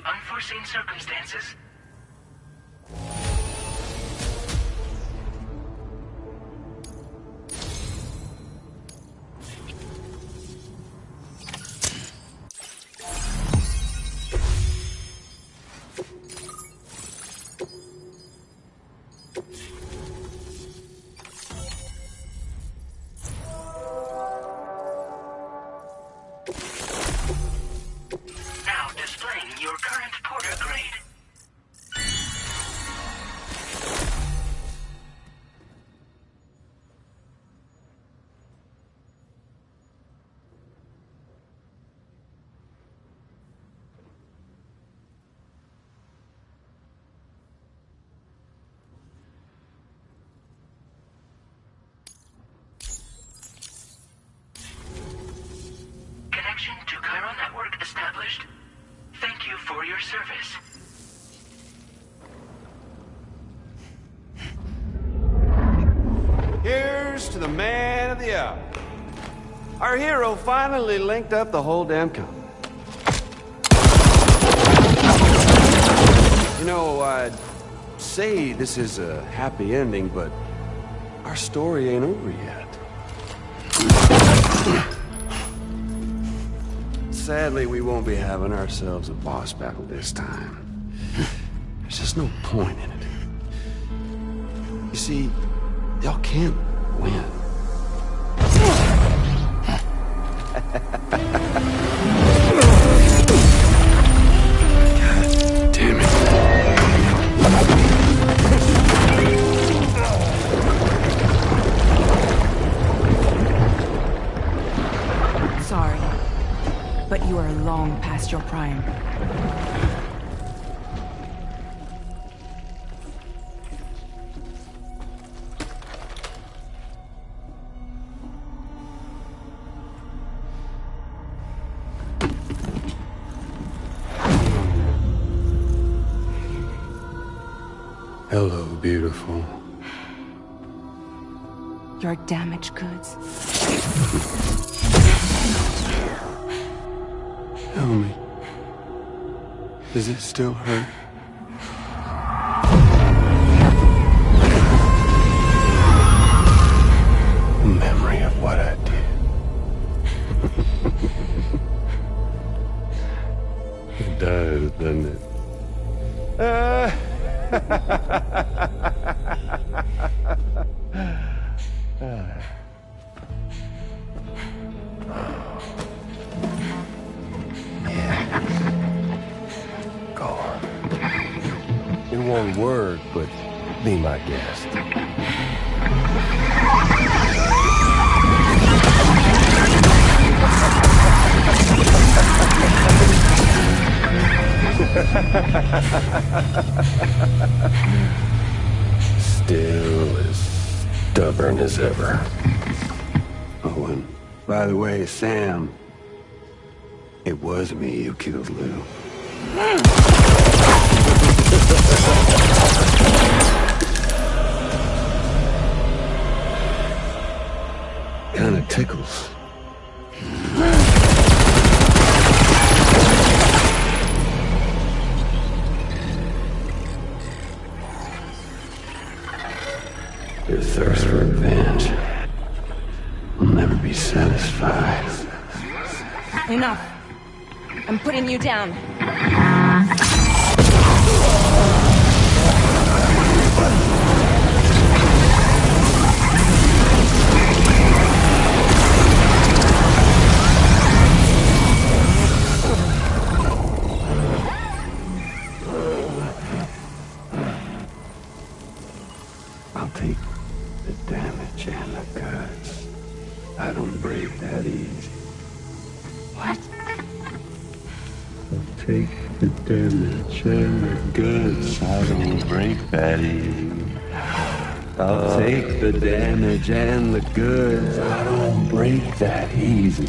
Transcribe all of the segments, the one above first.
unforeseen circumstances. Established. Thank you for your service. Here's to the man of the hour. Our hero finally linked up the whole damn company. You know, I'd say this is a happy ending, but our story ain't over yet. Sadly, we won't be having ourselves a boss battle this time. There's just no point in it. You see, y'all can't win. God damn it. Sorry. But you are long past your prime. Hello, beautiful. Your damaged goods. Tell me, does it still hurt? Memory of what I did. It does, doesn't it? In one word, but be my guest. Still as stubborn as ever. Oh, and by the way, Sam, it was me who killed Lou. Kinda tickles. Your thirst for revenge will never be satisfied. Enough. I'm putting you down. I'll take the damage and the goods. I don't break that easy. What? I'll take the damage and the goods. I don't break that easy. I'll take the damage and the goods. I don't break that easy.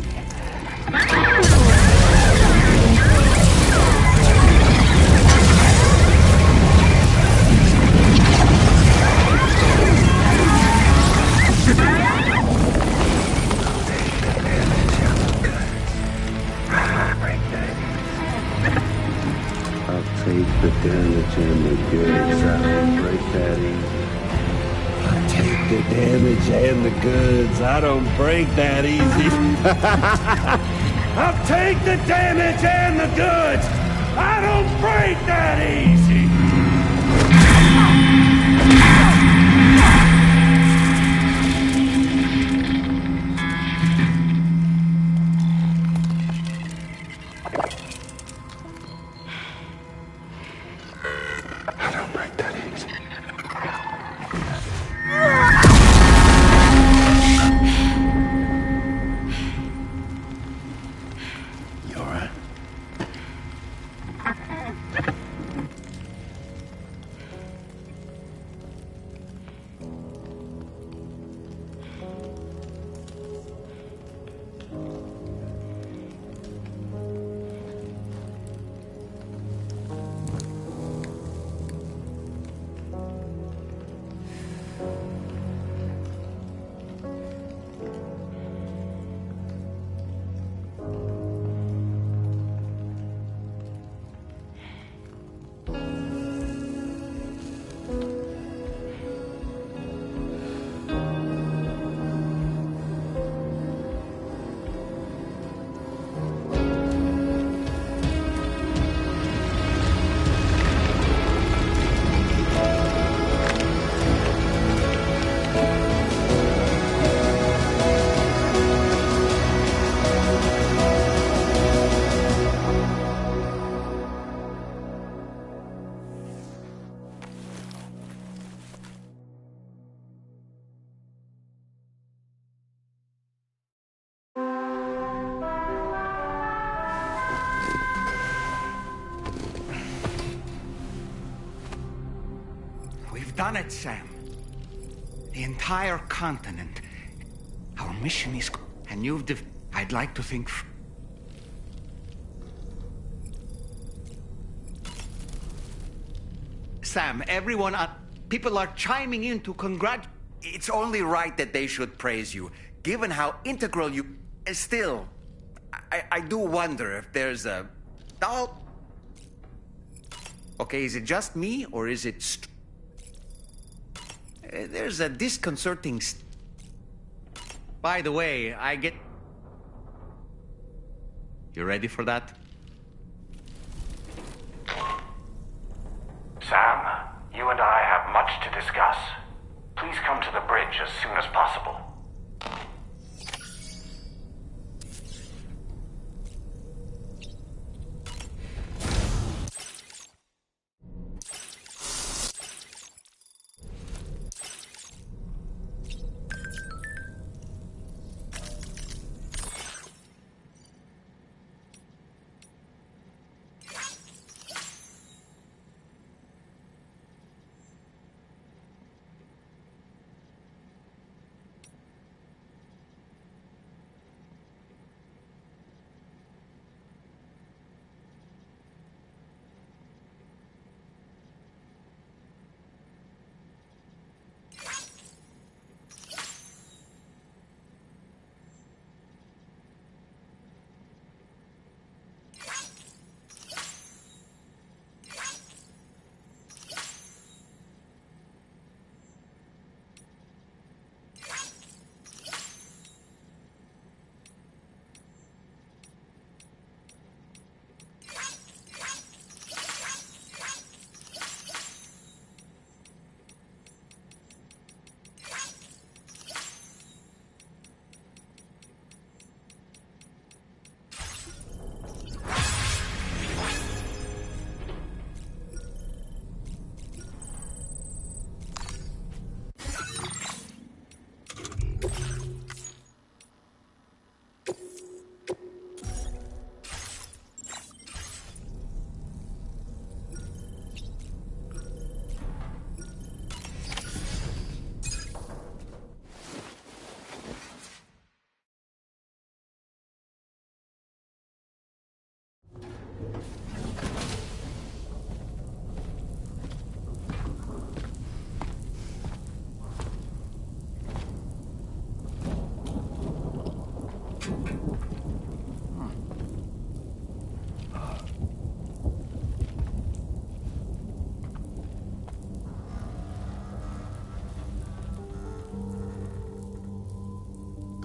I'll take the damage and the goods. I don't break that easy. I'll take the damage and the goods. I don't break that easy. I'll take the damage and the goods. I don't break that easy. I don't break that easy. You all right? We've done it, Sam. The entire continent. Our mission is... And you've... I'd like to think... Sam, everyone... people are chiming in to It's only right that they should praise you, given how integral you... Still, I do wonder if there's a... Oh... Okay, is it just me, or is it... There's a disconcerting... By the way, I get... You ready for that? Sam, you and I have much to discuss. Please come to the bridge as soon as possible.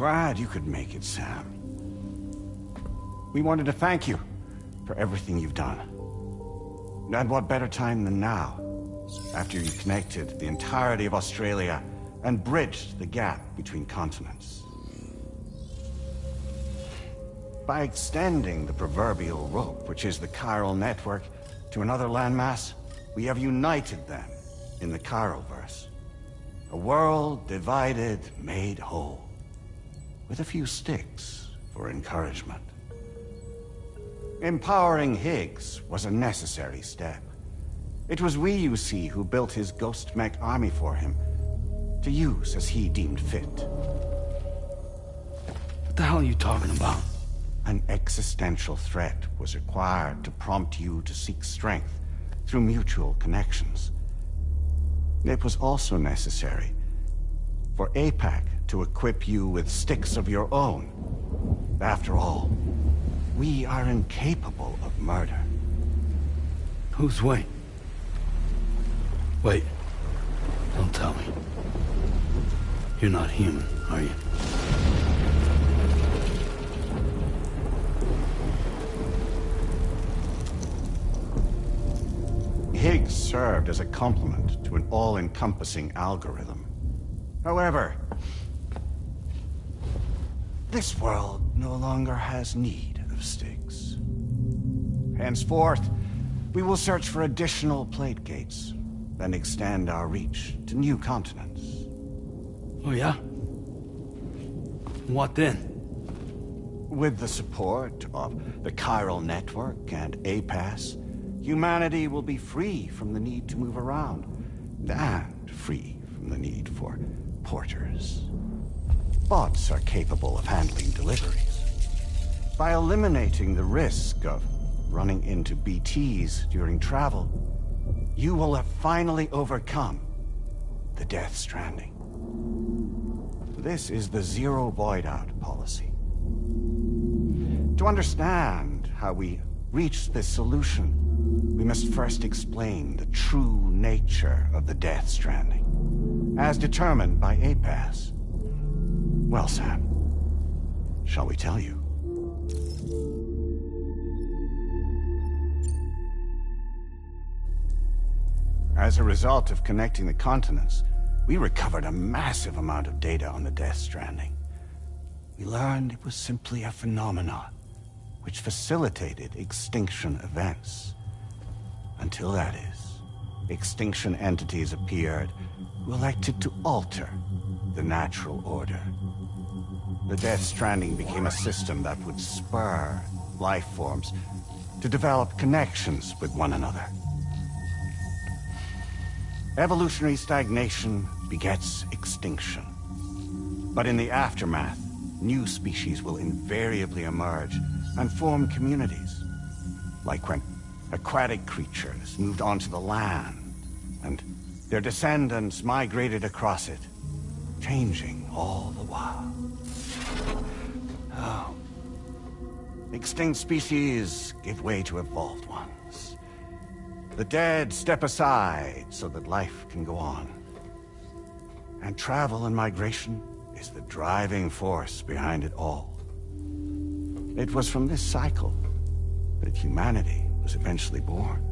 glad you could make it, Sam. We wanted to thank you for everything you've done. And what better time than now, after you connected the entirety of Australia and bridged the gap between continents. By extending the proverbial rope, which is the chiral network, to another landmass, we have united them in the Chiroverse. A world divided, made whole, with a few sticks for encouragement. Empowering Higgs was a necessary step. It was we, you see, who built his ghost mech army for him, to use as he deemed fit. What the hell are you talking about? An existential threat was required to prompt you to seek strength through mutual connections. It was also necessary for APAC to equip you with sticks of your own. After all, we are incapable of murder. Who's we? Wait. Don't tell me. You're not human, are you? Higgs served as a complement to an all-encompassing algorithm. However, this world no longer has need of sticks. Henceforth, we will search for additional plate gates, then extend our reach to new continents. Oh yeah? What then? With the support of the chiral network and APAS, humanity will be free from the need to move around, and free from the need for porters. Bots are capable of handling deliveries. By eliminating the risk of running into BTs during travel, you will have finally overcome the Death Stranding. This is the Zero Void Out policy. To understand how we reached this solution, we must first explain the true nature of the Death Stranding, as determined by APAS. Well, Sam, shall we tell you? As a result of connecting the continents, we recovered a massive amount of data on the Death Stranding. We learned it was simply a phenomenon which facilitated extinction events. Until that is, extinction entities appeared who elected to alter the natural order. The Death Stranding became a system that would spur life forms to develop connections with one another. Evolutionary stagnation begets extinction. But in the aftermath, new species will invariably emerge and form communities. Like when aquatic creatures moved onto the land, and their descendants migrated across it, changing all the while. Oh. Extinct species give way to evolved ones. The dead step aside so that life can go on. And travel and migration is the driving force behind it all. It was from this cycle that humanity was eventually born.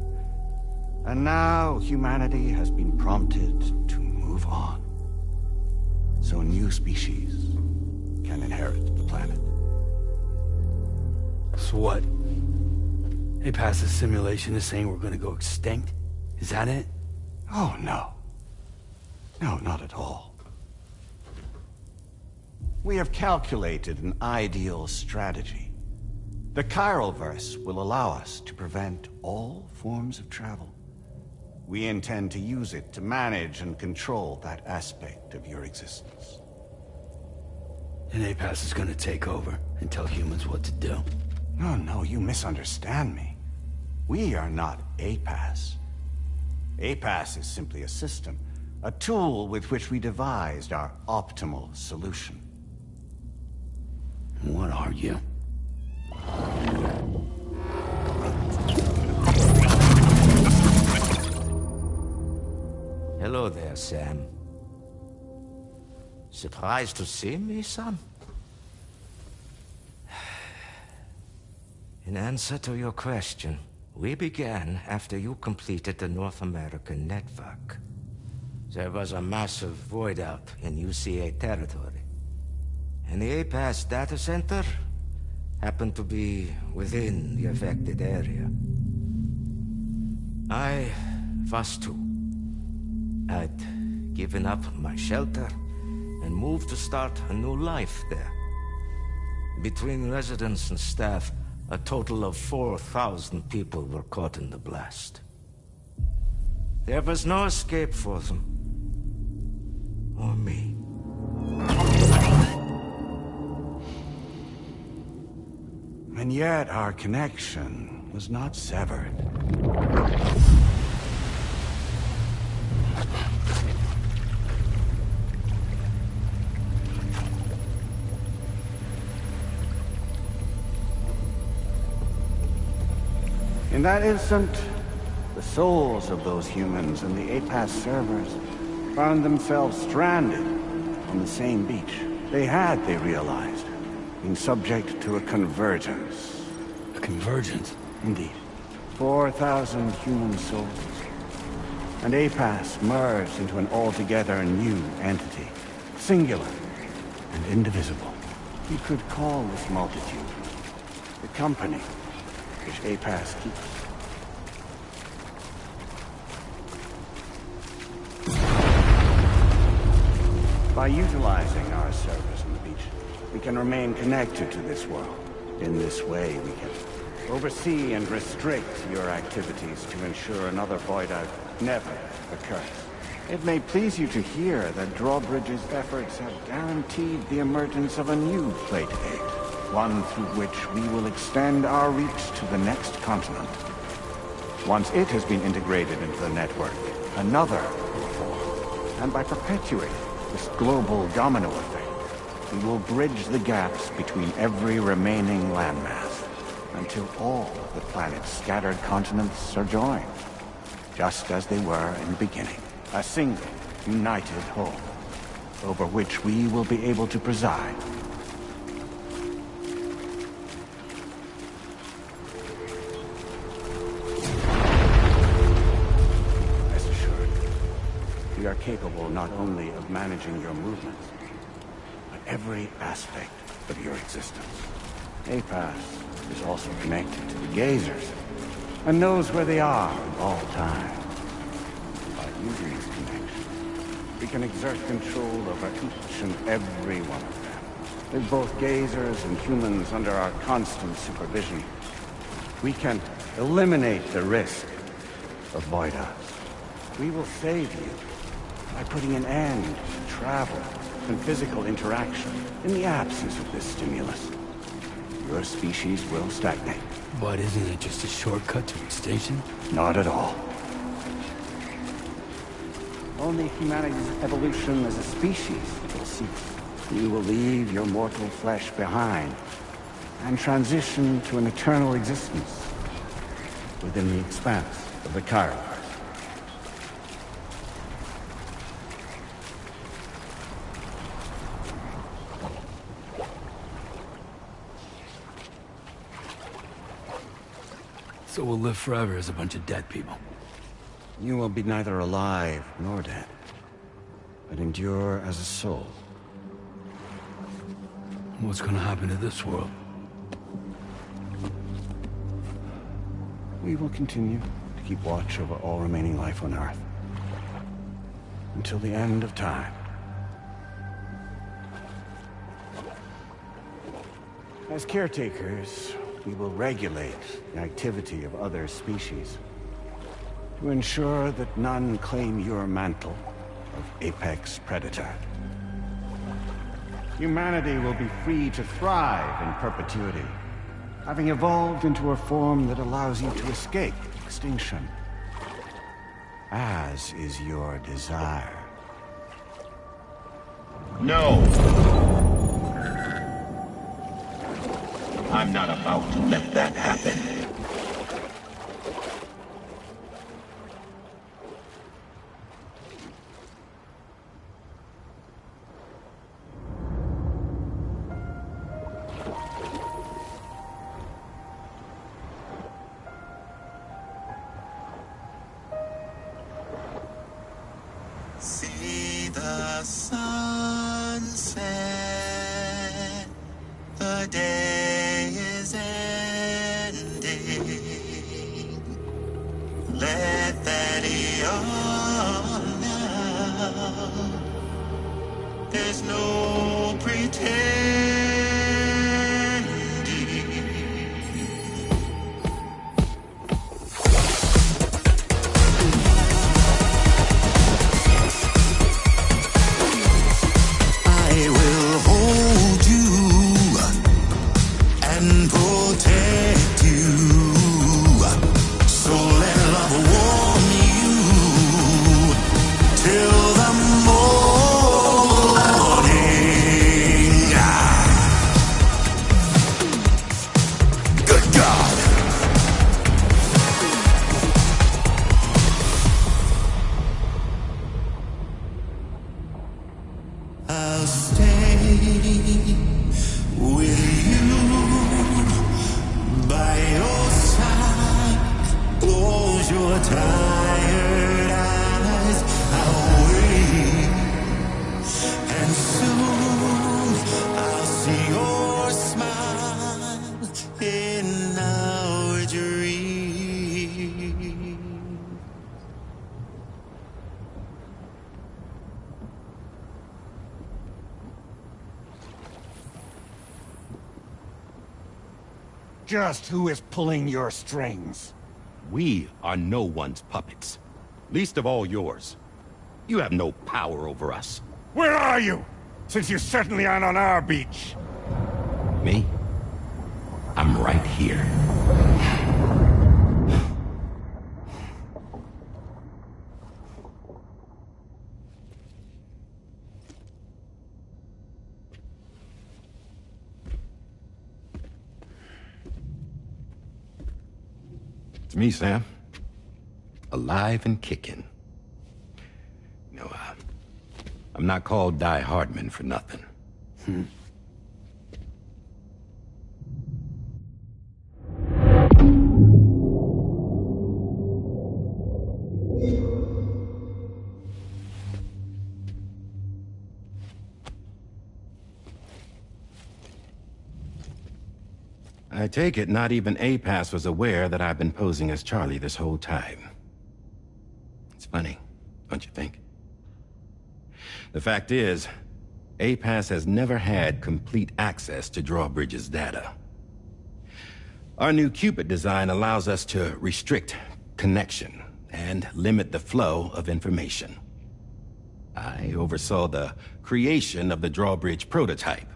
And now humanity has been prompted to move on, so new species can inherit the planet. So what? APAS's simulation is saying we're gonna go extinct? Is that it? Oh, no. No, not at all. We have calculated an ideal strategy. The Chiroverse will allow us to prevent all forms of travel. We intend to use it to manage and control that aspect of your existence. And APAS is gonna take over and tell humans what to do. No, you misunderstand me. We are not APAS. APAS is simply a system, a tool with which we devised our optimal solution. What are you? Hello there, Sam. Surprised to see me, son? In answer to your question, we began after you completed the North American network. There was a massive void out in UCA territory. And the APAS data center happened to be within the affected area. I was too. I'd given up my shelter and moved to start a new life there. Between residents and staff, a total of 4,000 people were caught in the blast. There was no escape for them. Or me. And yet our connection was not severed. In that instant, the souls of those humans in the APAS servers found themselves stranded on the same beach. They realized, being subject to a convergence. A convergence? Indeed. 4,000 human souls. And APAS merged into an altogether new entity. Singular and indivisible. You could call this multitude the company which APAS keeps. By utilizing our servers on the beach, we can remain connected to this world. In this way, we can oversee and restrict your activities to ensure another void out never occurs. It may please you to hear that Drawbridge's efforts have guaranteed the emergence of a new Plate 8, one through which we will extend our reach to the next continent. Once it has been integrated into the network, another will form. And by perpetuating this global domino effect, we will bridge the gaps between every remaining landmass until all of the planet's scattered continents are joined, just as they were in the beginning. A single, united whole, over which we will be able to preside. Rest assured, we are capable not only of managing your movements, but every aspect of your existence. APAS is also connected to the Gazers, and knows where they are at all times. Using this connection, we can exert control over each and every one of them. With both Gazers and humans under our constant supervision, we can eliminate the risk of void outs. We will save you by putting an end to travel and physical interaction in the absence of this stimulus. Your species will stagnate. But isn't it just a shortcut to extinction? Not at all. Only humanity's evolution as a species will cease. You will leave your mortal flesh behind and transition to an eternal existence within the expanse of the Chiron. So we'll live forever as a bunch of dead people. You will be neither alive nor dead, but endure as a soul. What's gonna happen to this world? We will continue to keep watch over all remaining life on Earth until the end of time. As caretakers, we will regulate the activity of other species to ensure that none claim your mantle of apex predator. Humanity will be free to thrive in perpetuity, having evolved into a form that allows you to escape extinction, as is your desire. No! I'm not about to let that happen. See the sunset, the day is ending. Let that yawn now. There's no pretending. I will hold you and protect you. So let love warm you till the morning. Good God. I'll stay with you by your side. Close your tired eyes. I'll wait, and soon I'll see your smile in our dream. Just who is pulling your strings? We are no one's puppets. Least of all yours. You have no power over us. Where are you? Since you certainly aren't on our beach. Me? I'm right here. It's me, Sam. Alive and kicking. No, I'm not called Die Hardman for nothing. I take it not even APAS was aware that I've been posing as Charlie this whole time. It's funny, don't you think? The fact is, APAS has never had complete access to Drawbridge's data. Our new Cupid design allows us to restrict connection and limit the flow of information. I oversaw the creation of the Drawbridge prototype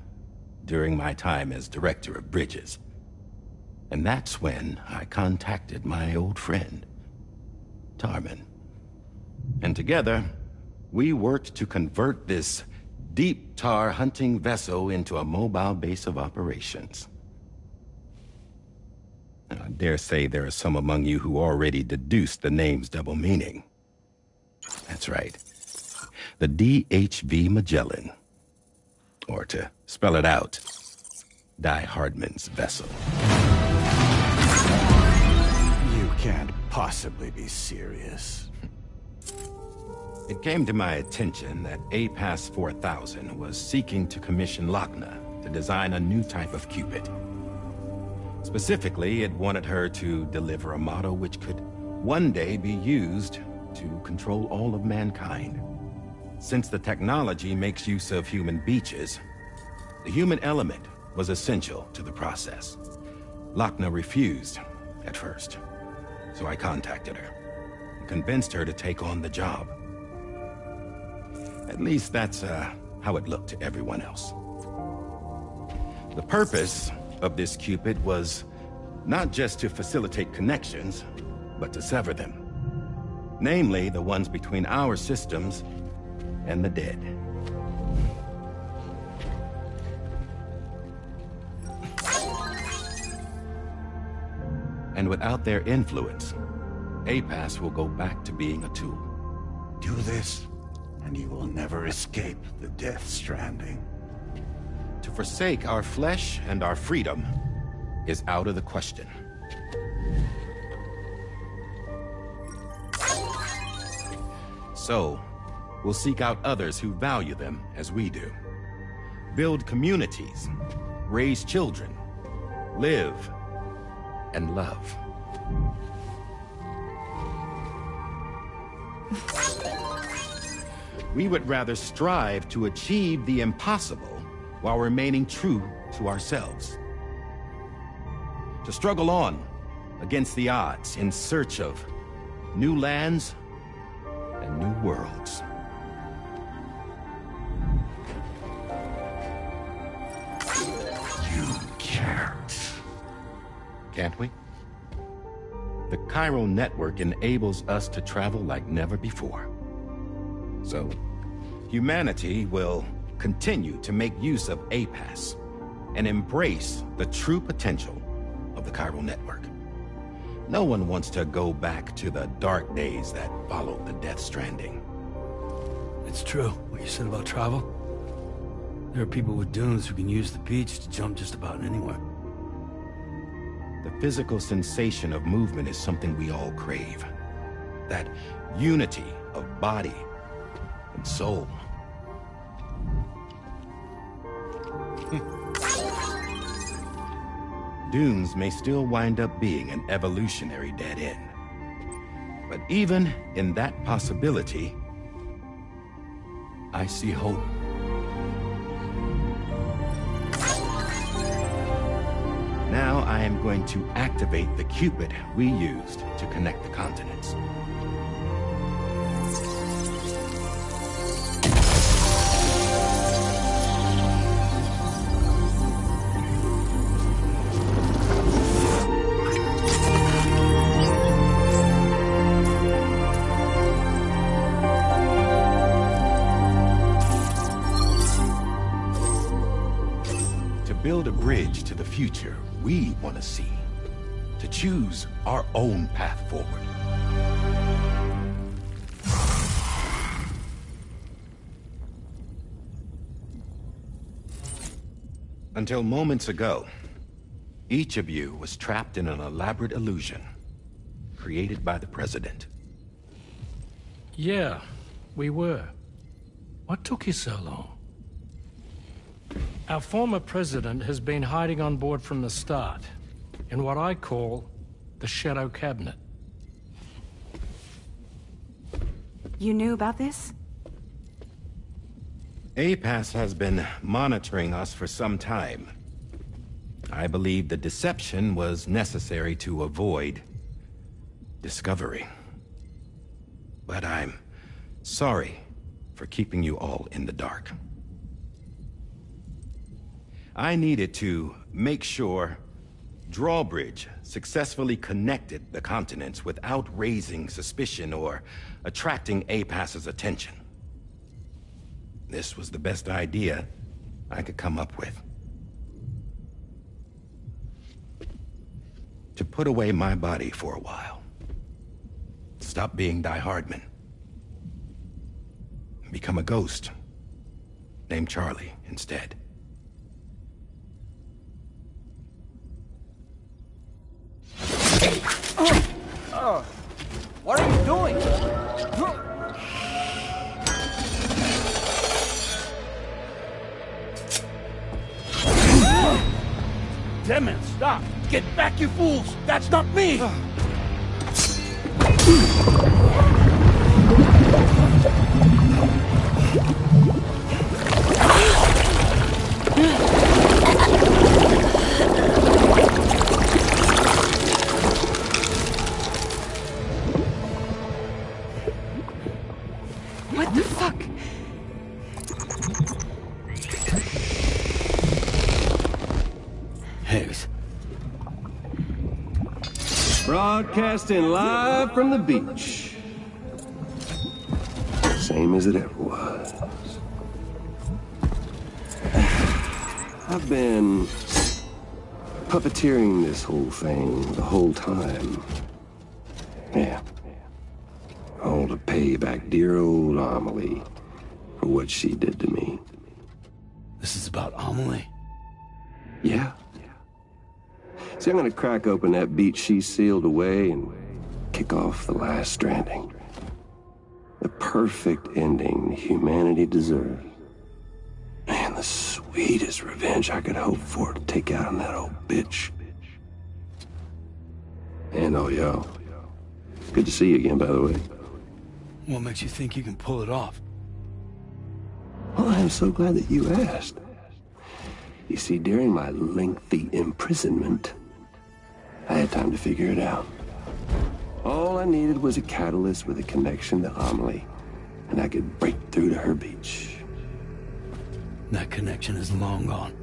during my time as Director of Bridges. And that's when I contacted my old friend, Tarman. And together, we worked to convert this deep tar hunting vessel into a mobile base of operations. Now, I dare say there are some among you who already deduced the name's double meaning. That's right. The DHV Magellan. Or to spell it out, Die Hardman's vessel. You can't possibly be serious. It came to my attention that APAS 4000 was seeking to commission Lochna to design a new type of Cupid. Specifically, it wanted her to deliver a model which could one day be used to control all of mankind. Since the technology makes use of human beaches, the human element was essential to the process. Lochna refused at first, so I contacted her and convinced her to take on the job. At least that's how it looked to everyone else. The purpose of this Cupid was not just to facilitate connections, but to sever them. Namely, the ones between our systems and the dead. And without their influence, APAS will go back to being a tool. Do this, and you will never escape the death stranding. To forsake our flesh and our freedom is out of the question. So, will seek out others who value them as we do. Build communities, raise children, live and love. We would rather strive to achieve the impossible while remaining true to ourselves. To struggle on against the odds in search of new lands and new worlds. You can't. Can't we? The chiral network enables us to travel like never before. So, humanity will continue to make use of APAS and embrace the true potential of the chiral network. No one wants to go back to the dark days that followed the Death Stranding. It's true, what you said about travel. There are people with dunes who can use the beach to jump just about anywhere. The physical sensation of movement is something we all crave. That unity of body and soul. Dunes may still wind up being an evolutionary dead end. But even in that possibility, I see hope. Now I am going to activate the Cupid we used to connect the continents. To build a bridge to the future we want to see, to choose our own path forward. Until moments ago, each of you was trapped in an elaborate illusion created by the President. Yeah, we were. What took you so long? Our former president has been hiding on board from the start, in what I call the Shadow Cabinet. You knew about this? APAS has been monitoring us for some time. I believe the deception was necessary to avoid discovery. But I'm sorry for keeping you all in the dark. I needed to make sure Drawbridge successfully connected the continents without raising suspicion or attracting APAS's attention. This was the best idea I could come up with. To put away my body for a while. Stop being Die Hardman. Become a ghost. Named Charlie instead. What are you doing? Damn it, stop! Get back, you fools! That's not me! What the fuck? Higgs. Broadcasting live from the beach. Same as it ever was. I've been puppeteering this whole thing the whole time. Yeah. All to pay back dear old Amelie for what she did to me. This is about Amelie? Yeah. See, I'm gonna crack open that beach she sealed away and kick off the last stranding. The perfect ending humanity deserves. Man, the sweetest revenge I could hope for to take out on that old bitch. And all y'all. Good to see you again, by the way. What makes you think you can pull it off? Well, I'm so glad that you asked. You see, during my lengthy imprisonment, I had time to figure it out. All I needed was a catalyst with a connection to Amelie, and I could break through to her beach. That connection is long gone.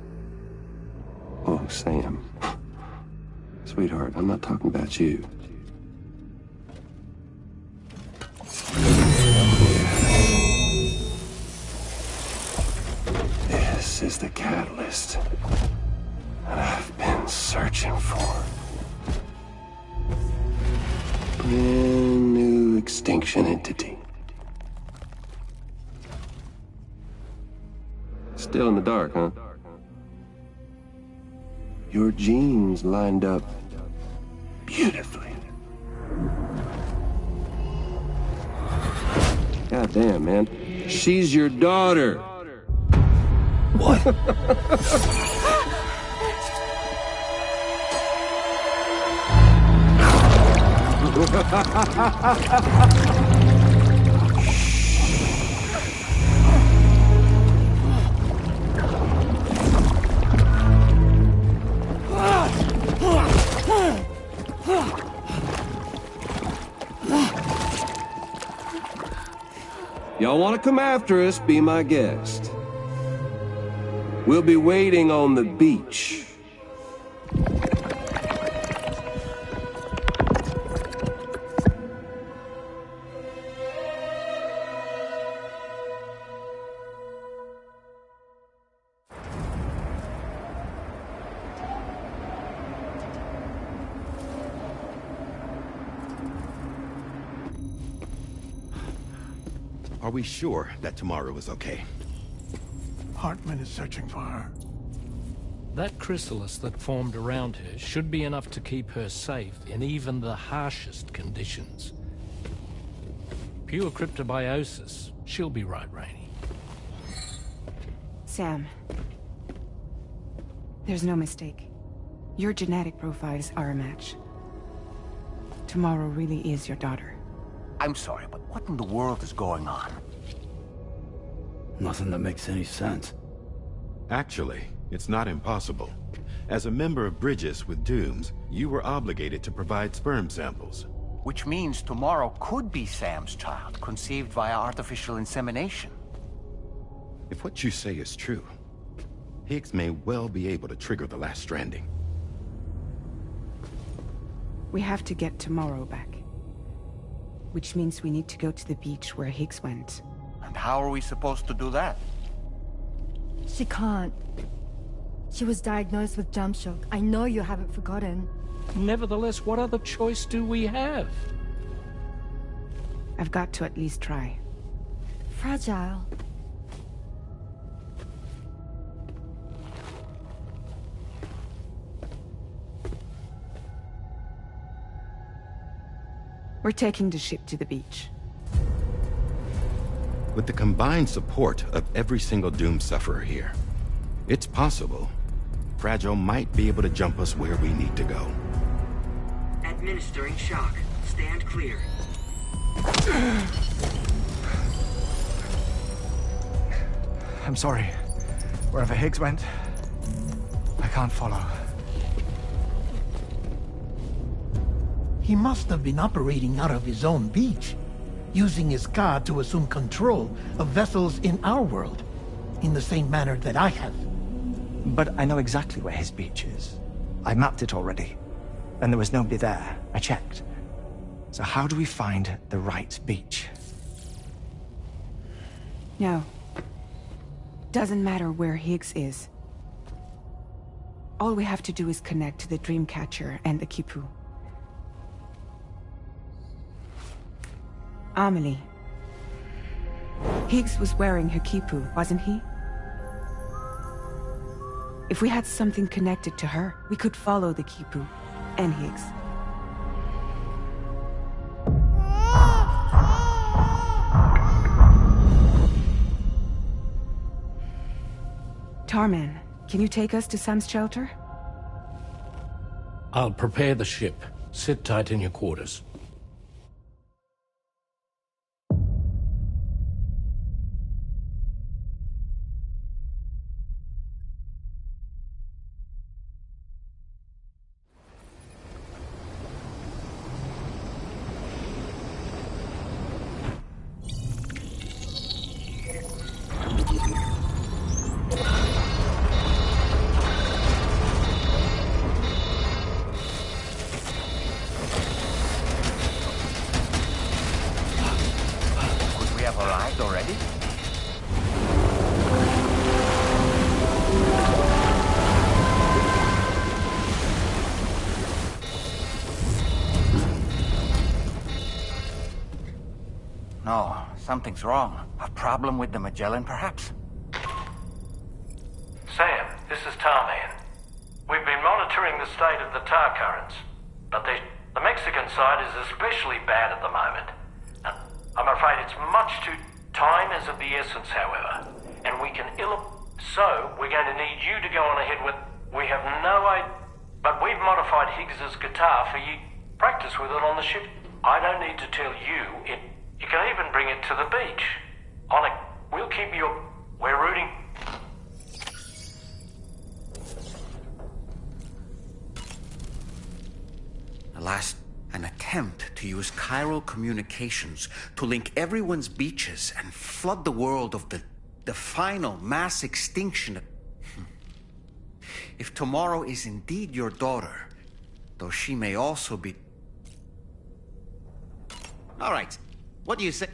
Oh, Sam. Sweetheart, I'm not talking about you. This is the catalyst that I've been searching for. Brand new extinction entity. Still in the dark, huh? Your genes lined up beautifully. God damn, man. She's your daughter. What? Y'all want to come after us, be my guest. We'll be waiting on the beach. Are we sure that tomorrow is okay? Hartman is searching for her. That chrysalis that formed around her should be enough to keep her safe in even the harshest conditions. Pure cryptobiosis. She'll be right, Rainey. Sam. There's no mistake. Your genetic profiles are a match. Tomorrow really is your daughter. I'm sorry, but what in the world is going on? Nothing that makes any sense. Actually, it's not impossible. As a member of Bridges with Dooms, you were obligated to provide sperm samples. Which means tomorrow could be Sam's child, conceived via artificial insemination. If what you say is true, Higgs may well be able to trigger the last stranding. We have to get Tomorrow back. Which means we need to go to the beach where Higgs went. And how are we supposed to do that? She can't. She was diagnosed with jump shock. I know you haven't forgotten. Nevertheless, what other choice do we have? I've got to at least try. Fragile. We're taking the ship to the beach. With the combined support of every single Doom sufferer here, it's possible Fragile might be able to jump us where we need to go. Administering shock. Stand clear. I'm sorry. Wherever Higgs went, I can't follow. He must have been operating out of his own beach, using his car to assume control of vessels in our world, in the same manner that I have. But I know exactly where his beach is. I mapped it already, and there was nobody there. I checked. So how do we find the right beach? No. Doesn't matter where Higgs is. All we have to do is connect to the Dreamcatcher and the Kipu. Amelie. Higgs was wearing her Kipu, wasn't he? If we had something connected to her, we could follow the Kipu and Higgs. Tarman, can you take us to Sam's shelter? I'll prepare the ship. Sit tight in your quarters. Could we have arrived already? No, something's wrong. A problem with the Magellan, perhaps? Sam, this is Tarman. We've been monitoring the state of the tar currents, but the Mexican side is especially bad at the moment. I'm afraid it's much too... Time is of the essence, however, and we can So, we're going to need you to go on ahead with... We have no idea... But we've modified Higgs's guitar for you. Practice with it on the ship. I don't need to tell you. You can even bring it to the beach. We'll keep you... We're rooting... Alas, an attempt to use chiral communications to link everyone's beaches and flood the world of the final mass extinction. If tomorrow is indeed your daughter, though she may also be... All right, what do you say?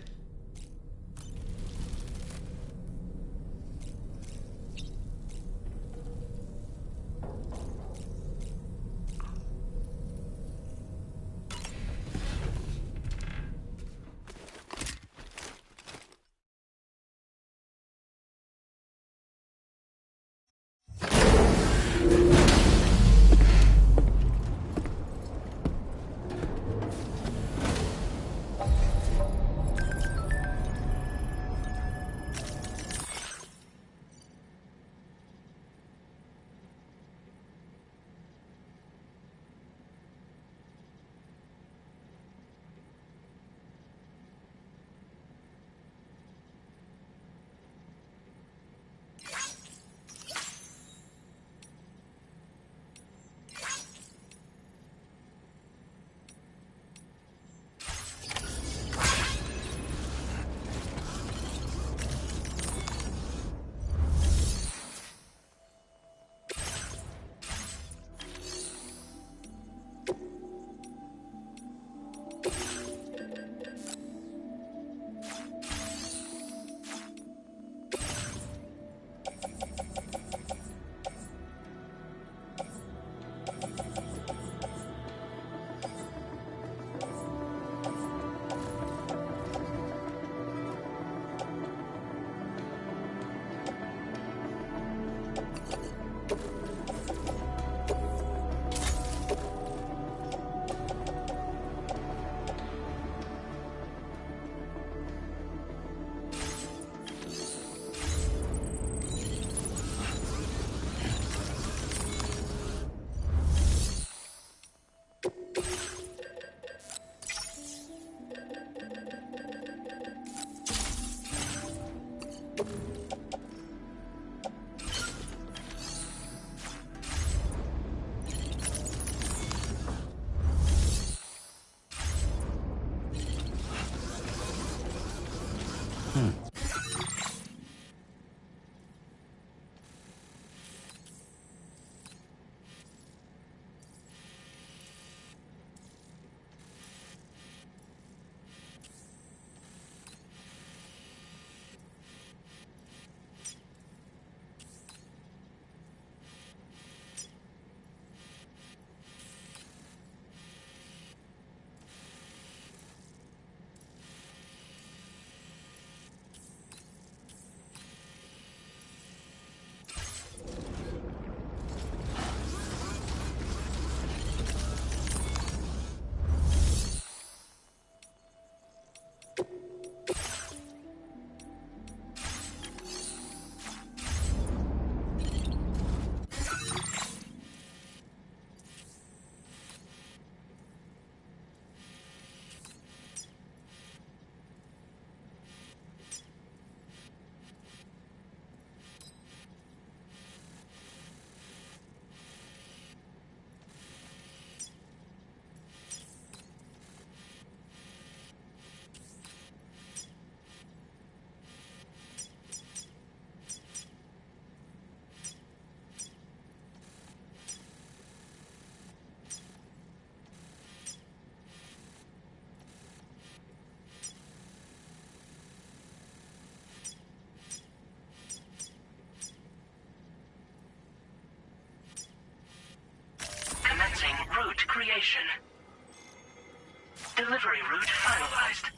creation. Delivery route finalized.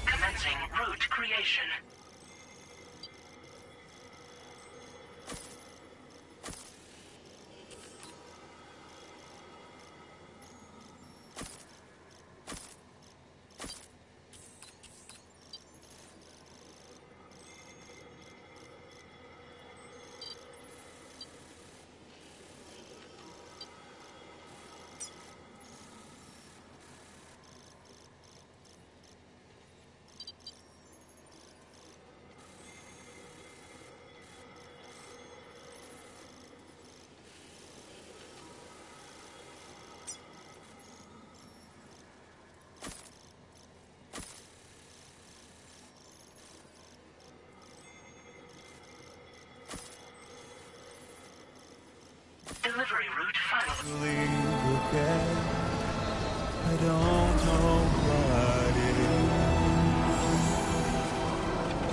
Commencing route creation. delivery route final. I don't know what it is.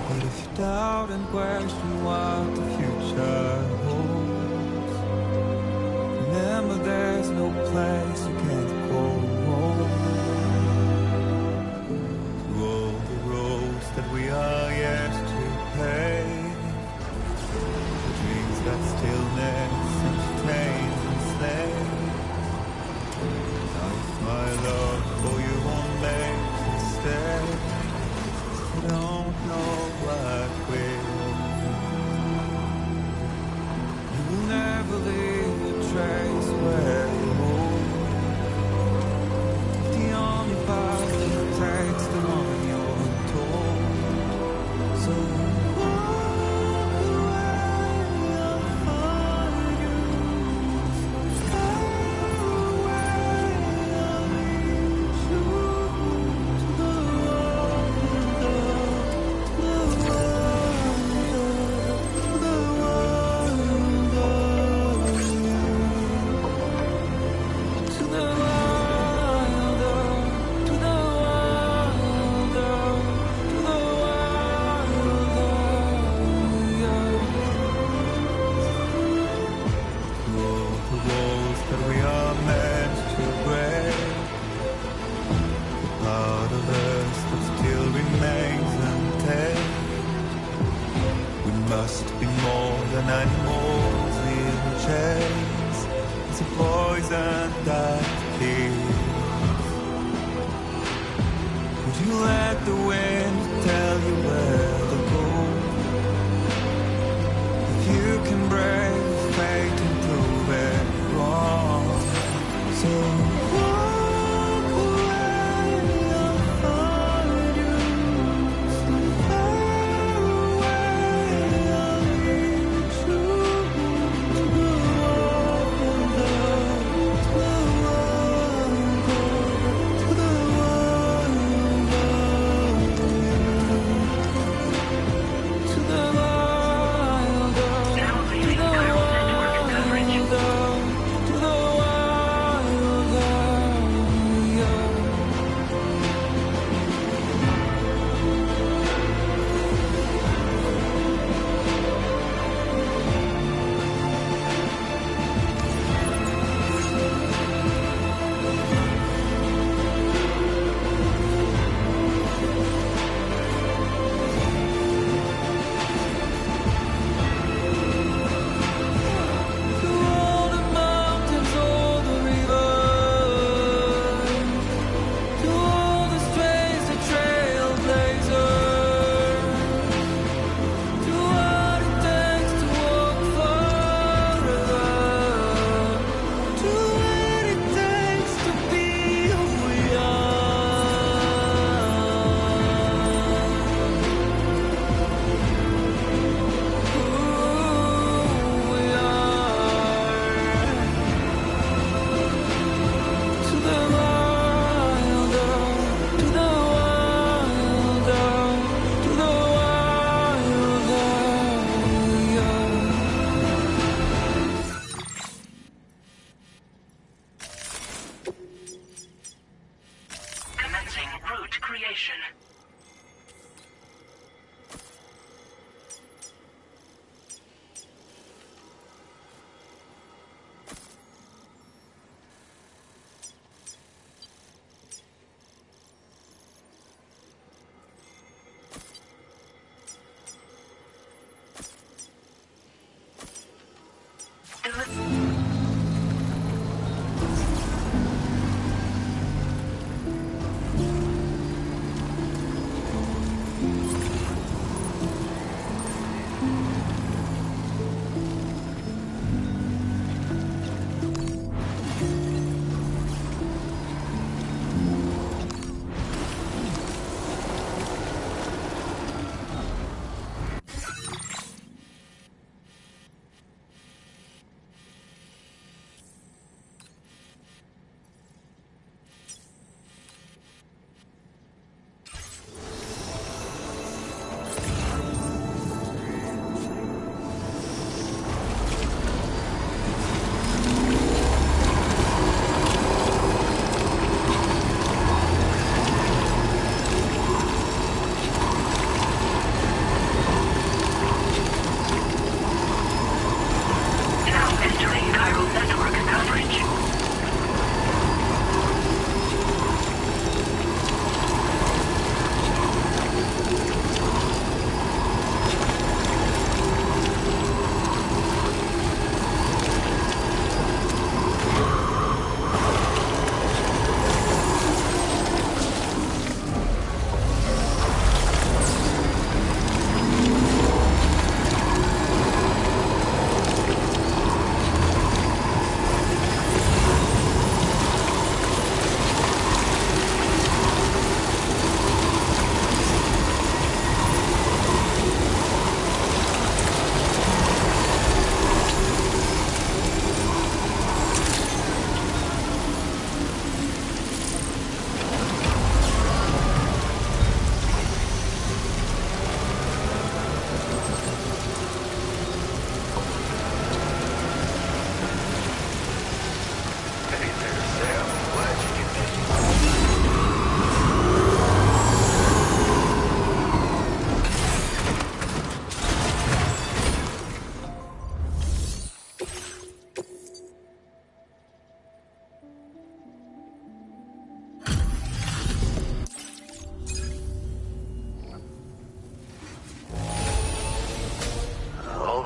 But if you doubt and question what the future holds, remember there's no place you can't go. Through all the roads that we are yet to pave, the dreams that stillness entertains and slays. My love for you won't make me stay. I don't know what will. You will never leave a trace where you hold. The only path you take's the one you're told. So walk away, I'll find you. Must be more than animals in a chase. It's a poison that kills. Would you let the wind tell you where to go? If you can brave fate and prove it wrong, so walk away, I'll find you.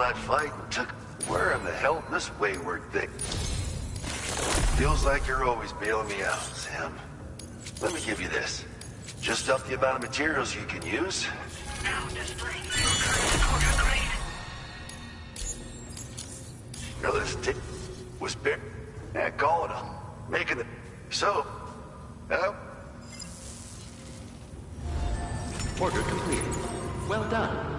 that fight and took... Where in the hell this wayward thing? Feels like you're always bailing me out, Sam. Let me give you this. Just up the amount of materials you can use. Now displaying your current order grade. Now this was big. Yeah, call it up. Making it. So, Order completed. Well done.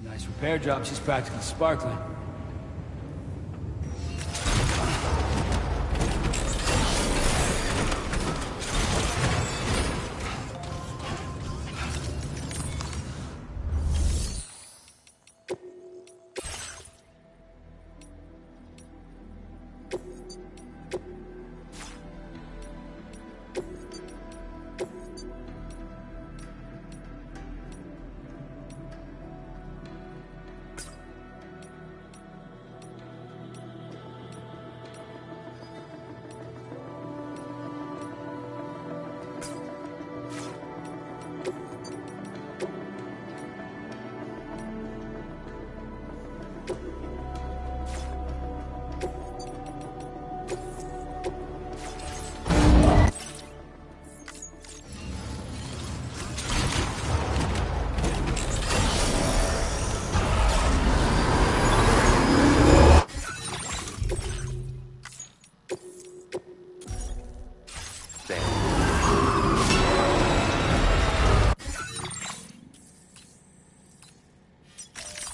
Nice repair job. She's practically sparkling.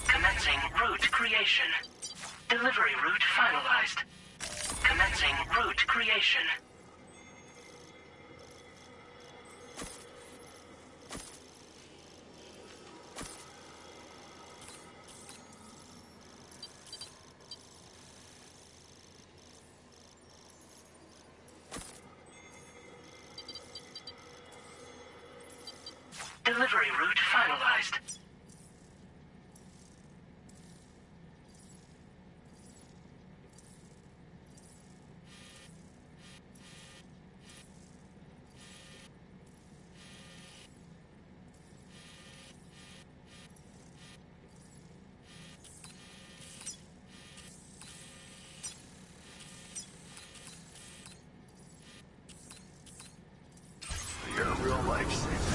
Commencing route creation. Delivery route finalized. Commencing route creation. Delivery route finalized. You're a real lifesaver.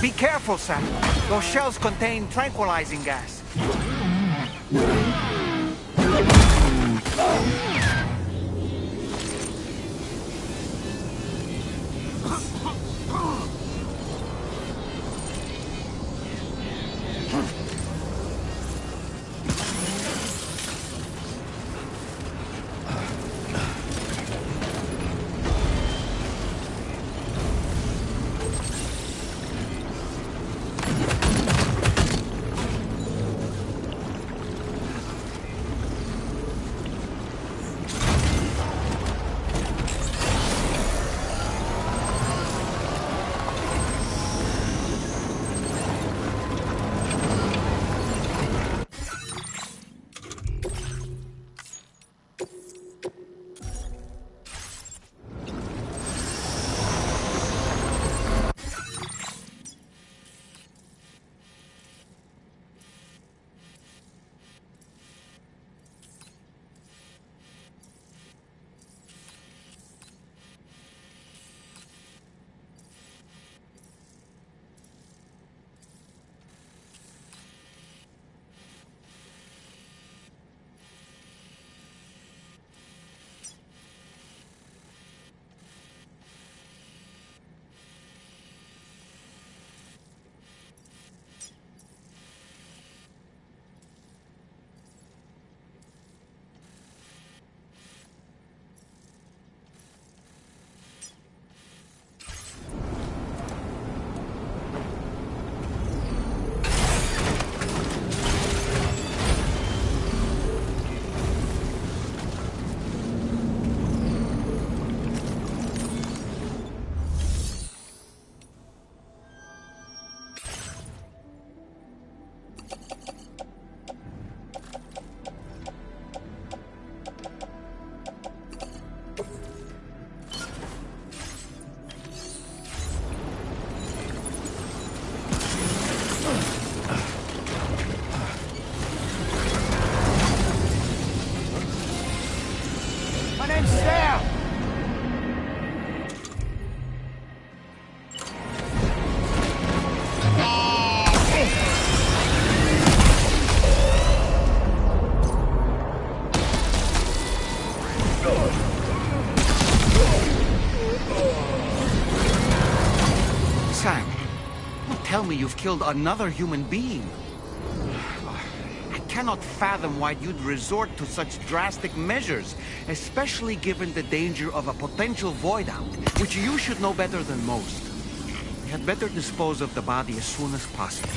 Be careful, Sam. Those shells contain tranquilizing gas. killed another human being. I cannot fathom why you'd resort to such drastic measures, especially given the danger of a potential void out, which you should know better than most. We had better dispose of the body as soon as possible.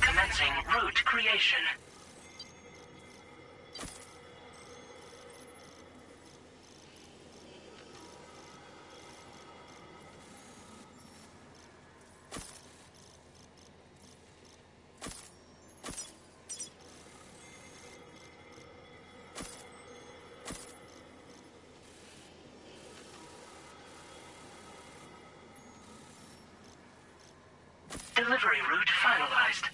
Commencing route creation. Delivery route finalized.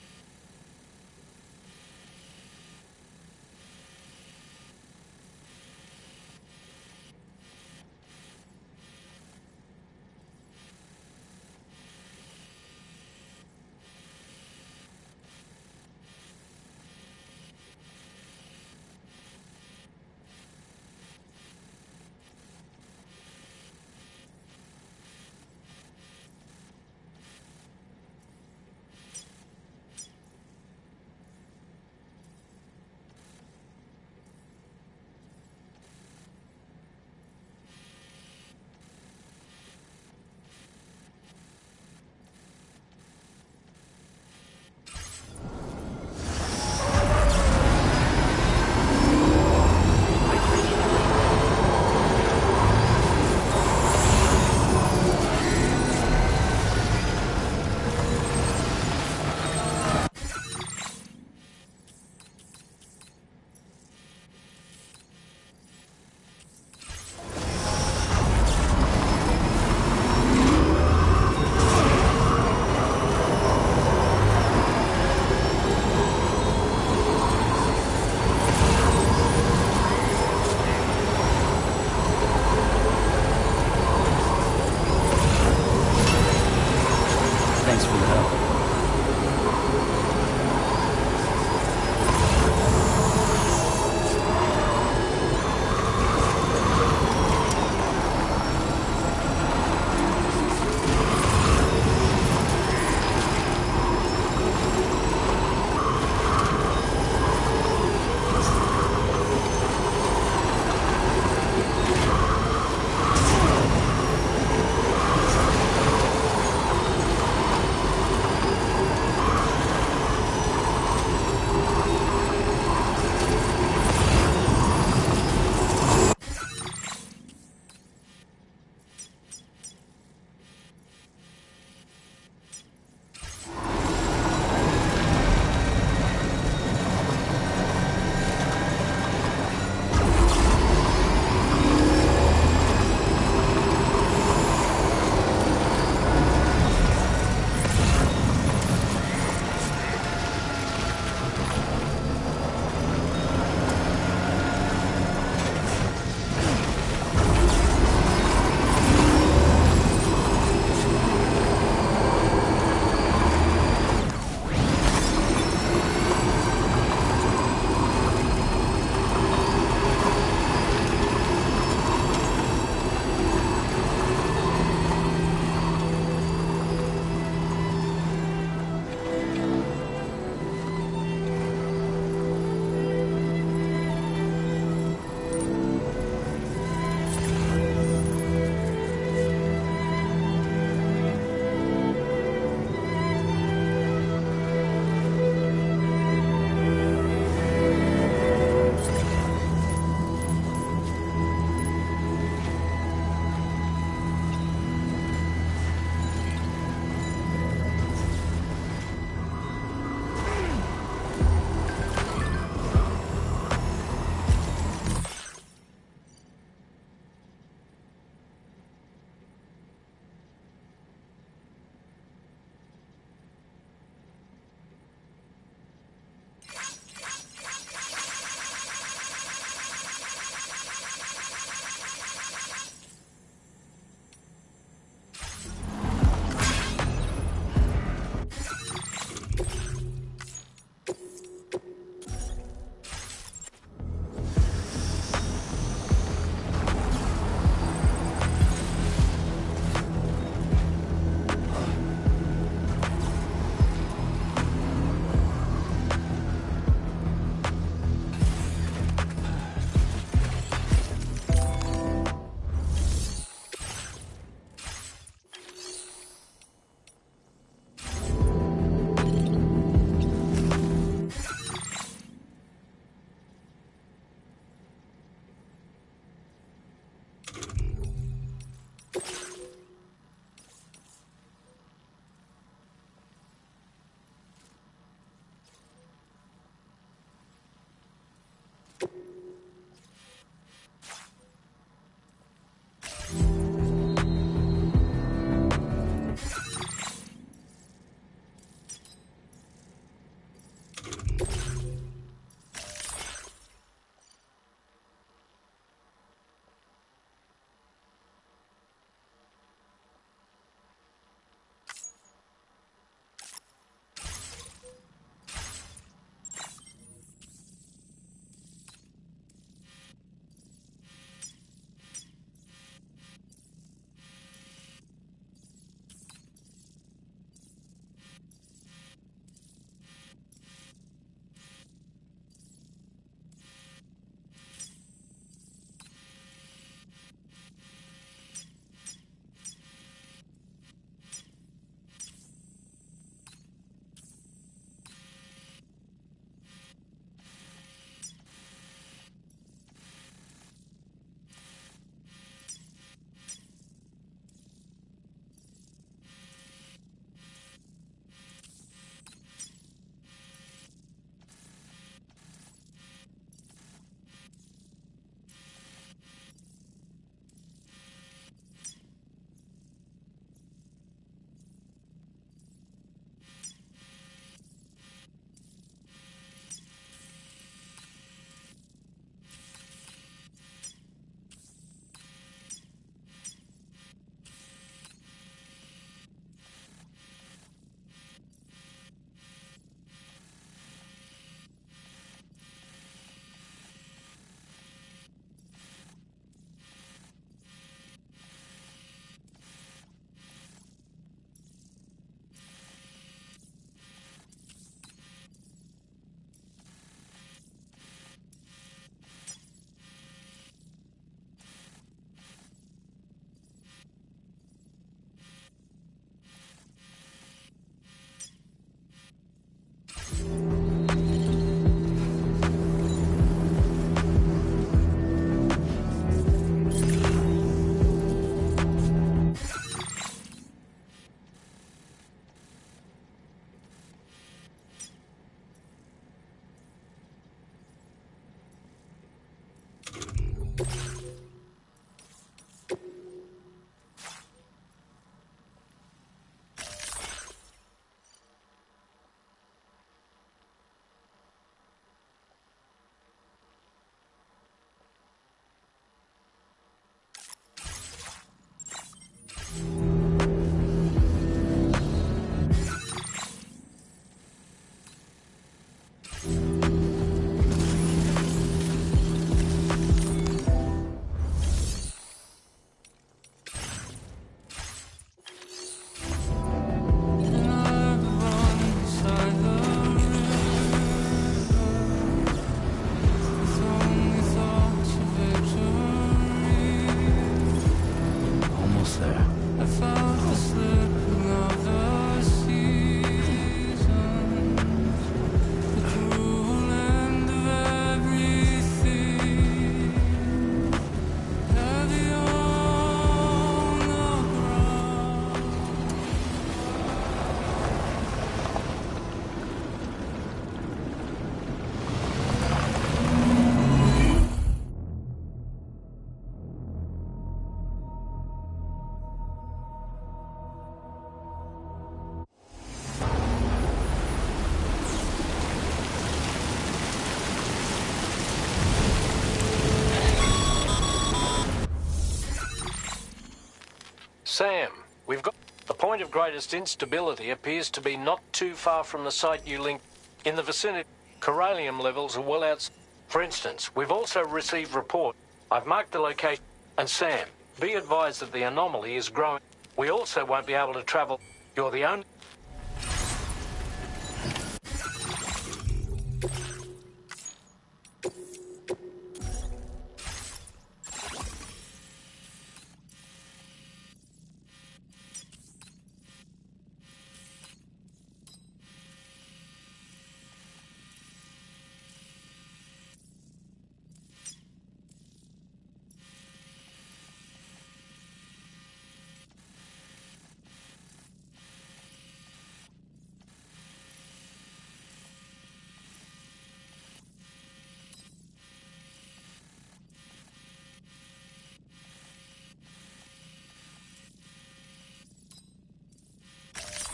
Sam, we've got... The point of greatest instability appears to be not too far from the site you linked. In the vicinity, corallium levels are well out. For instance, we've also received report. I've marked the location. And Sam, be advised that the anomaly is growing. We also won't be able to travel. You're the only...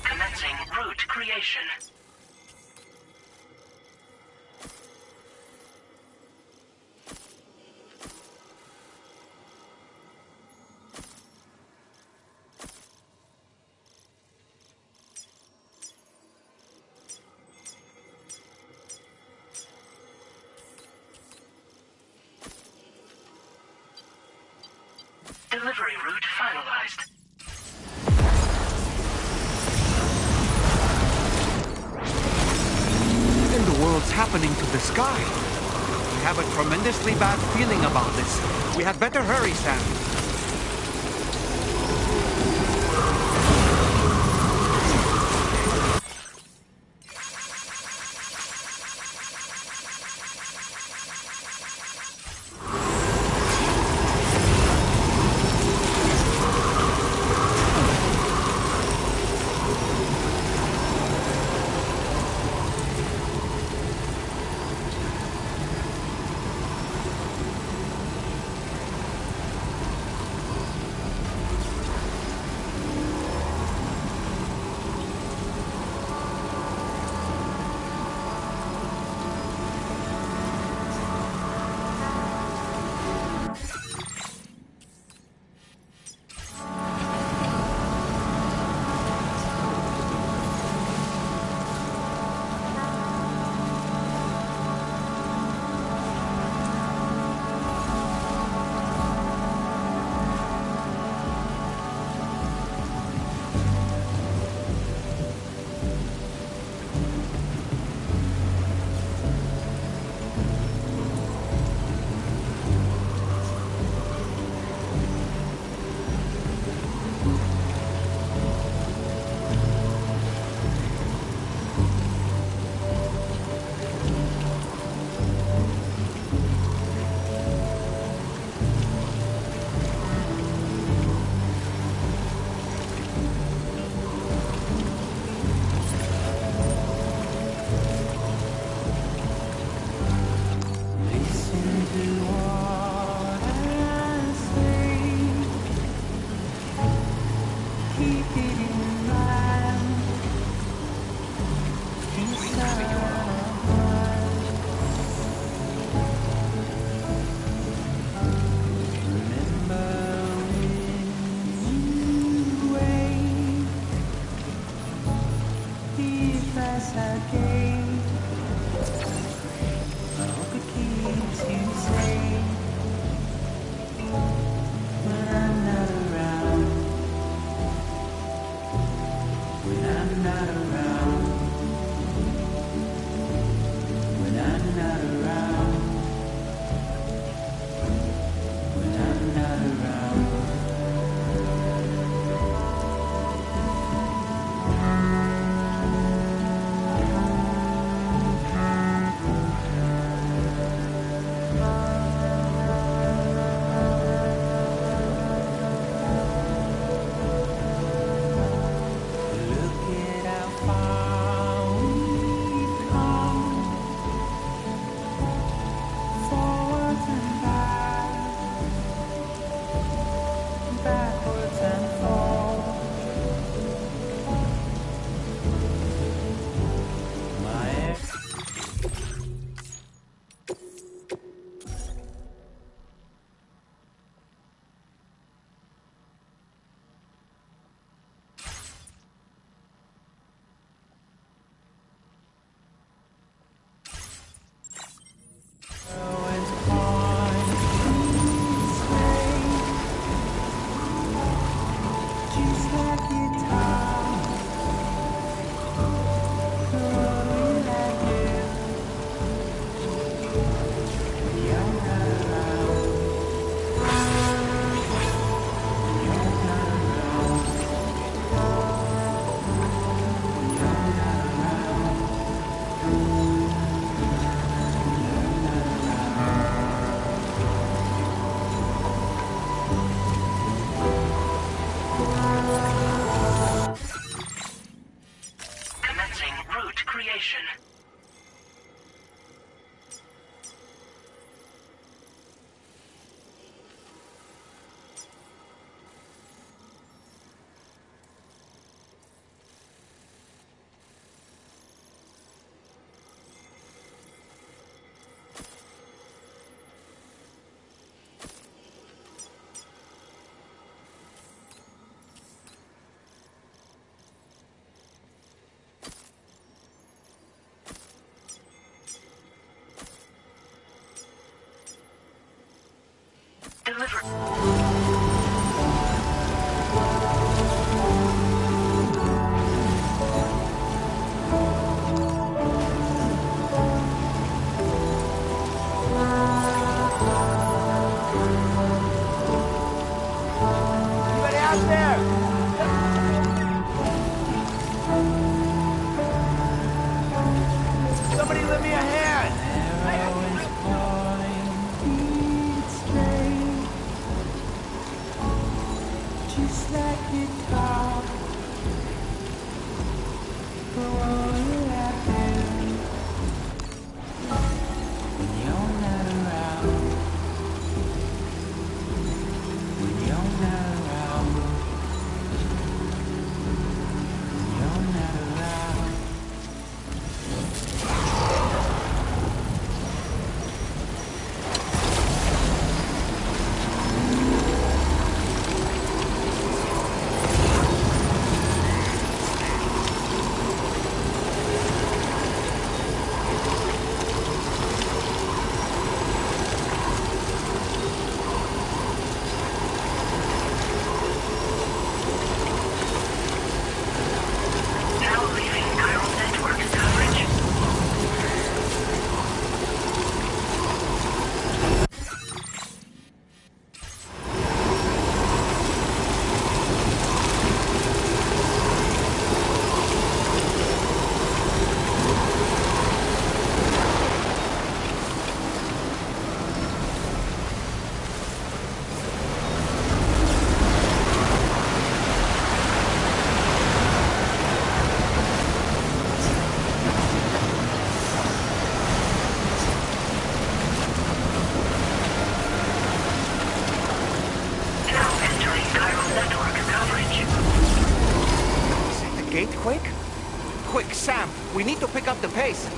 Commencing route creation. Delivery route finalized. What in the world's happening to the sky? I have a tremendously bad feeling about this. We had better hurry, Sam. Anybody out there? Somebody lend me a hand! Just like guitar, for all you're laughing when you're not around. When you're not around. When you're not around. Gate quick? Quick, Sam, we need to pick up the pace.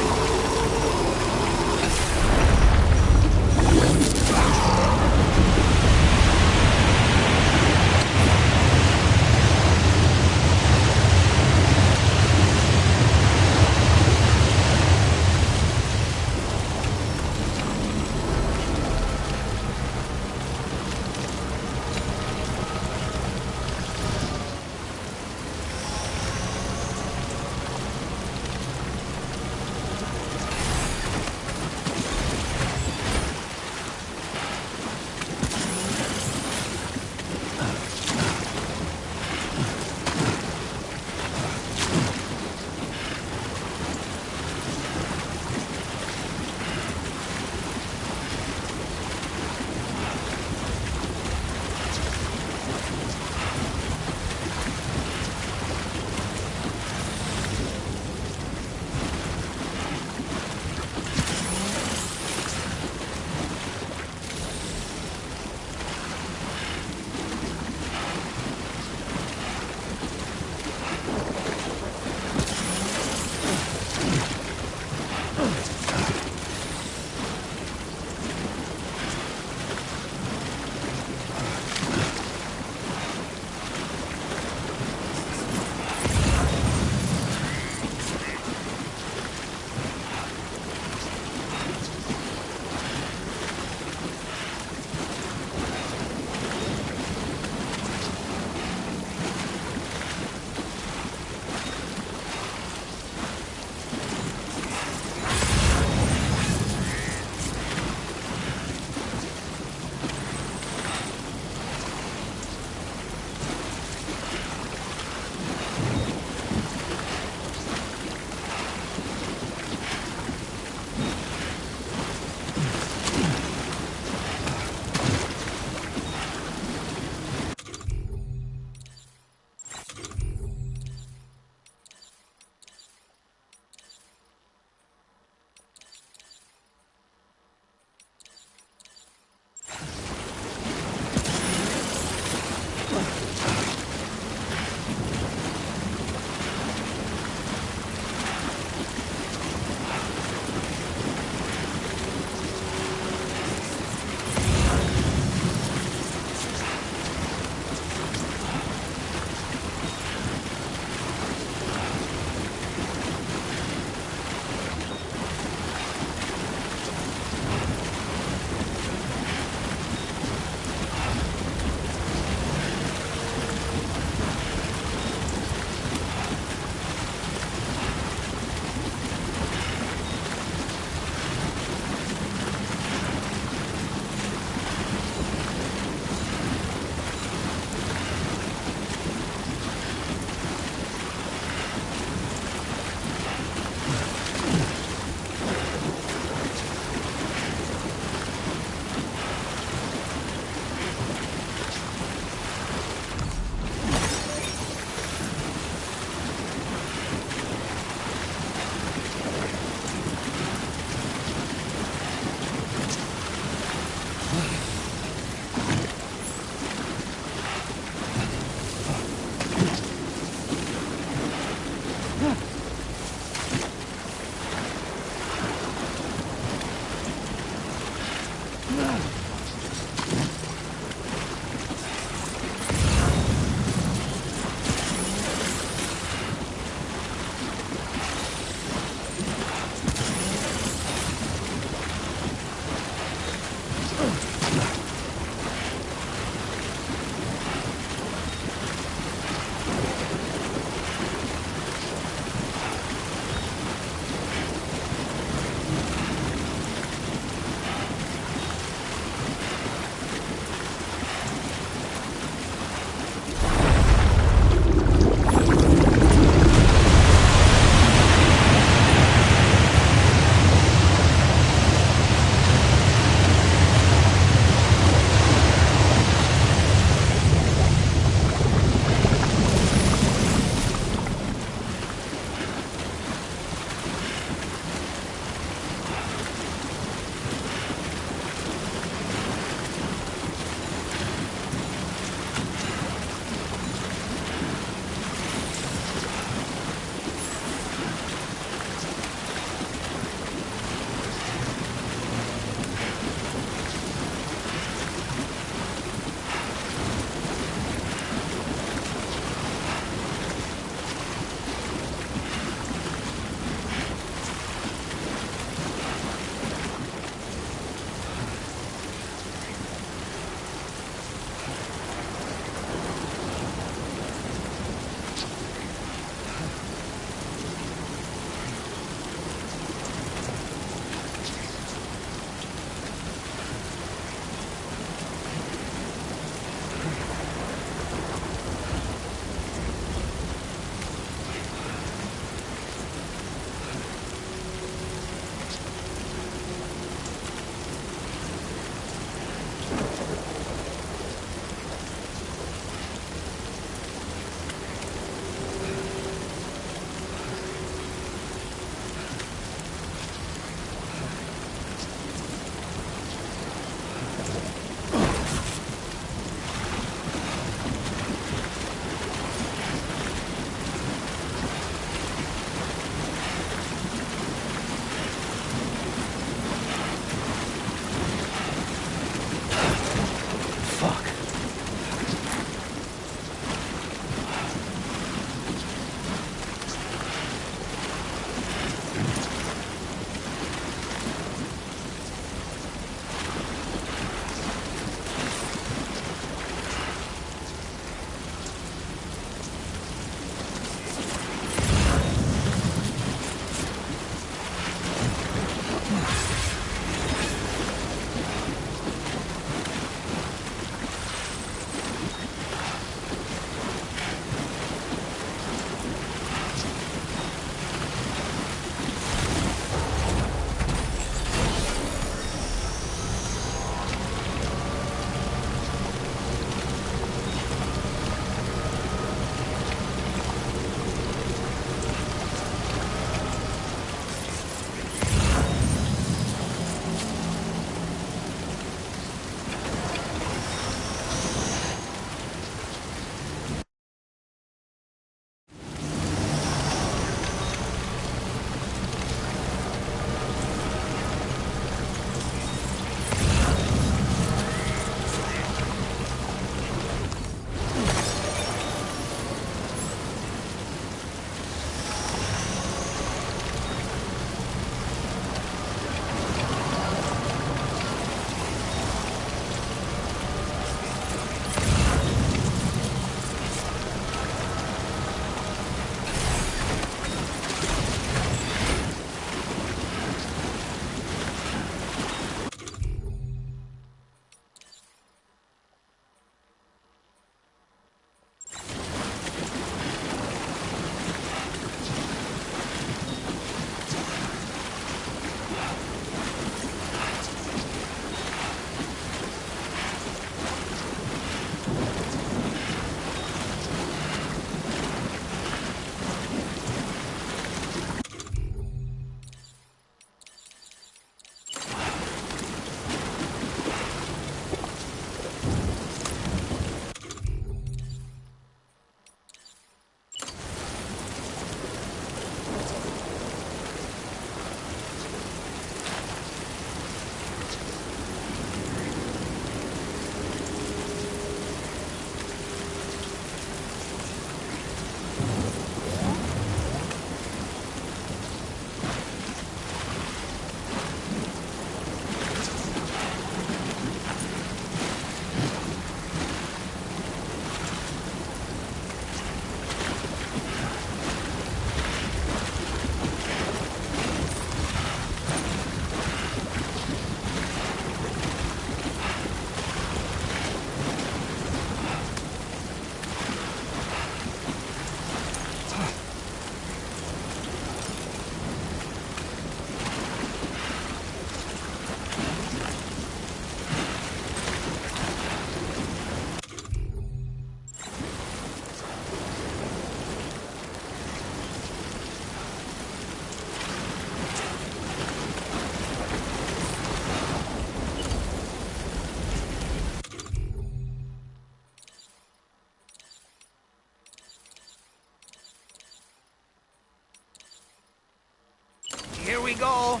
go.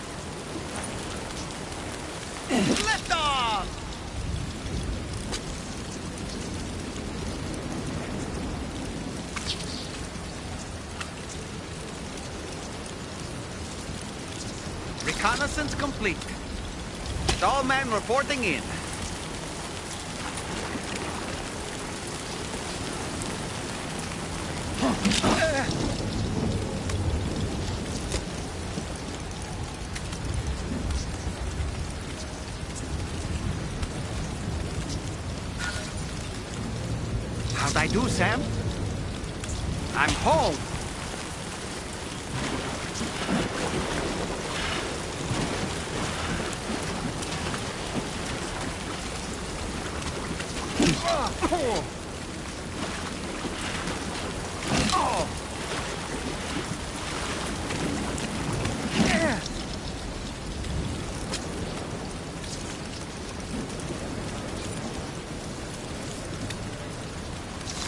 Lift off! Reconnaissance complete. Stallman reporting in. How'd I do, Sam? I'm home.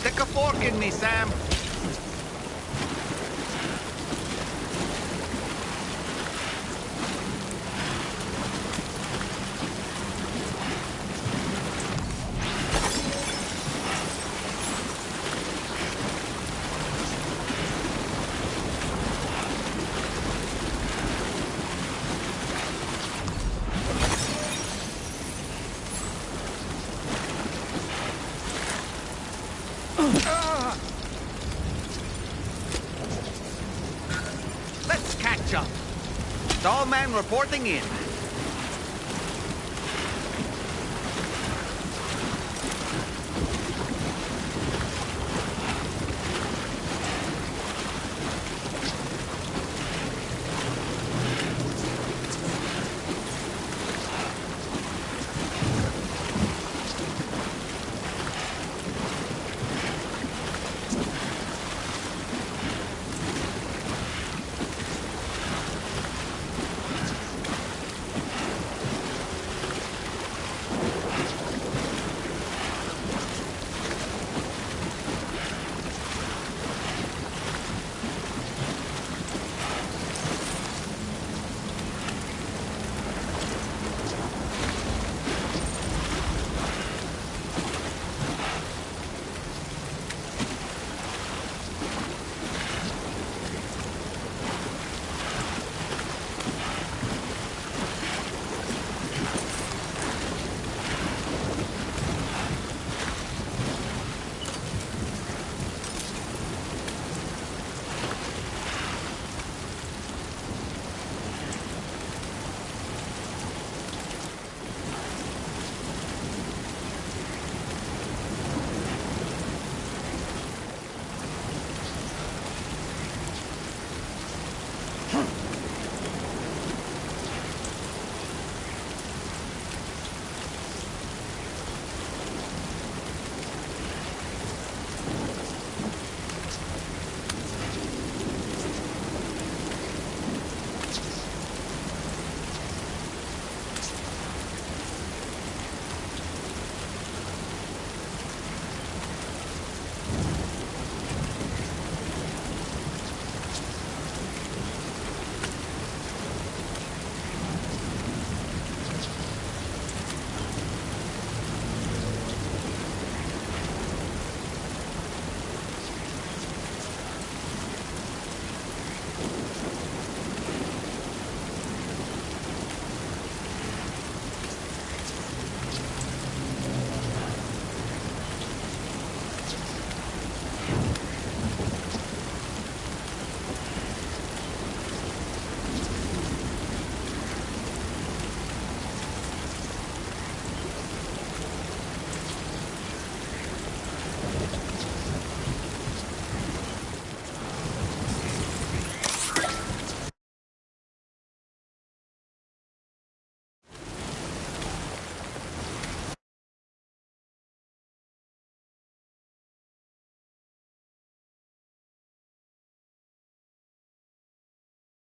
Stick a fork in me, Sam. Let's catch up. Stallman reporting in.